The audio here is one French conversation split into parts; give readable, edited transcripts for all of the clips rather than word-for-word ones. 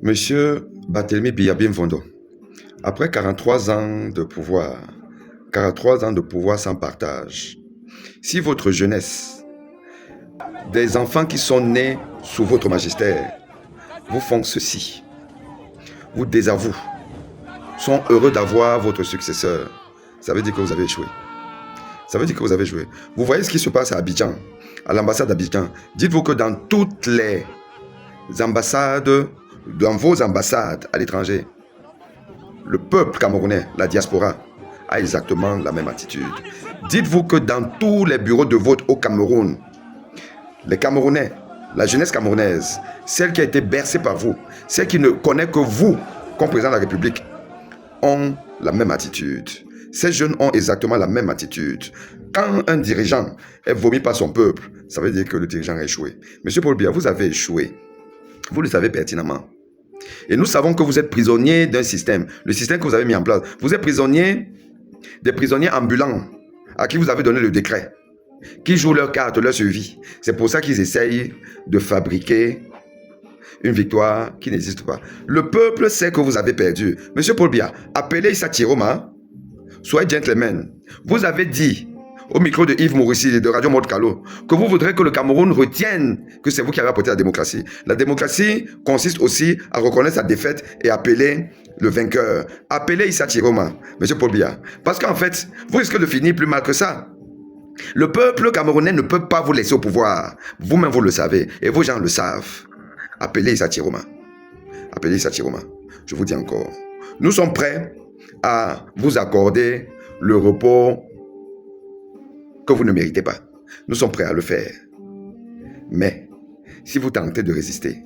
Monsieur Barthélemy Biya Fondo, après 43 ans de pouvoir, 43 ans de pouvoir sans partage, si votre jeunesse, des enfants qui sont nés sous votre magistère, vous font ceci, vous désavouent, sont heureux d'avoir votre successeur, ça veut dire que vous avez échoué. Ça veut dire que vous avez joué. Vous voyez ce qui se passe à Abidjan, à l'ambassade d'Abidjan. Dites-vous que dans toutes les ambassades, dans vos ambassades à l'étranger, le peuple camerounais, la diaspora, a exactement la même attitude. Dites-vous que dans tous les bureaux de vote au Cameroun, les Camerounais, la jeunesse camerounaise, celle qui a été bercée par vous, celle qui ne connaît que vous comme président de la République, ont la même attitude. Ces jeunes ont exactement la même attitude. Quand un dirigeant est vomi par son peuple, ça veut dire que le dirigeant a échoué. Monsieur Paul Biya, vous avez échoué. Vous le savez pertinemment. Et nous savons que vous êtes prisonnier d'un système, le système que vous avez mis en place. Vous êtes prisonnier des prisonniers ambulants à qui vous avez donné le décret, qui jouent leur carte, leur survie. C'est pour ça qu'ils essayent de fabriquer une victoire qui n'existe pas. Le peuple sait que vous avez perdu. Monsieur Paul Biya, appelez Issa Chiroma, soyez gentleman. Vous avez dit au micro de Yves Morissi et de Radio Mode Kalo que vous voudrez que le Cameroun retienne que c'est vous qui avez apporté la démocratie. La démocratie consiste aussi à reconnaître sa défaite et appeler le vainqueur. Appelez Issa Chiroma, monsieur Paul Biya. Parce qu'en fait, vous risquez de finir plus mal que ça. Le peuple camerounais ne peut pas vous laisser au pouvoir. Vous-même, vous le savez. Et vos gens le savent. Appelez Issa Chiroma. Appelez Issa Chiroma. Je vous dis encore. Nous sommes prêts à vous accorder le repos que vous ne méritez pas. Nous sommes prêts à le faire. Mais, si vous tentez de résister,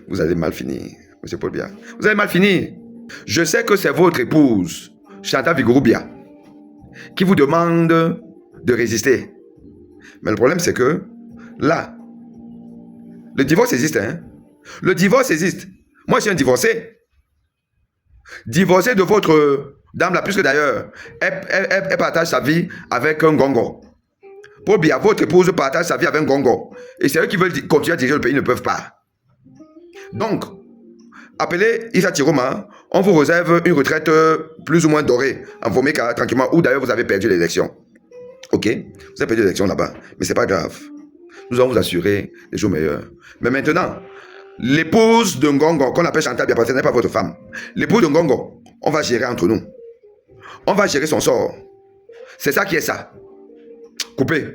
vous allez mal finir, monsieur Paul Biya. Vous allez mal finir. Je sais que c'est votre épouse, Chantal Vigouroux Biya, qui vous demande de résister. Mais le problème, c'est que, là, le divorce existe, hein? Le divorce existe. Moi, je suis un divorcé. Divorcé de votre dame là, plus que d'ailleurs, elle partage sa vie avec un gongo. Paul Biya, votre épouse partage sa vie avec un gongo. Et c'est eux qui veulent continuer à diriger le pays, ils ne peuvent pas. Donc, appelez Issa Chiroma, on vous réserve une retraite plus ou moins dorée, en Vomeka, tranquillement, où d'ailleurs vous avez perdu l'élection. Ok? Vous avez perdu l'élection là-bas, mais c'est pas grave. Nous allons vous assurer des jours meilleurs. Mais maintenant, l'épouse de Ngongo, qu'on appelle Chantal Biya, parce que ce n'est pas votre femme. L'épouse de Ngongo, on va gérer entre nous. On va gérer son sort. C'est ça qui est ça. Coupez.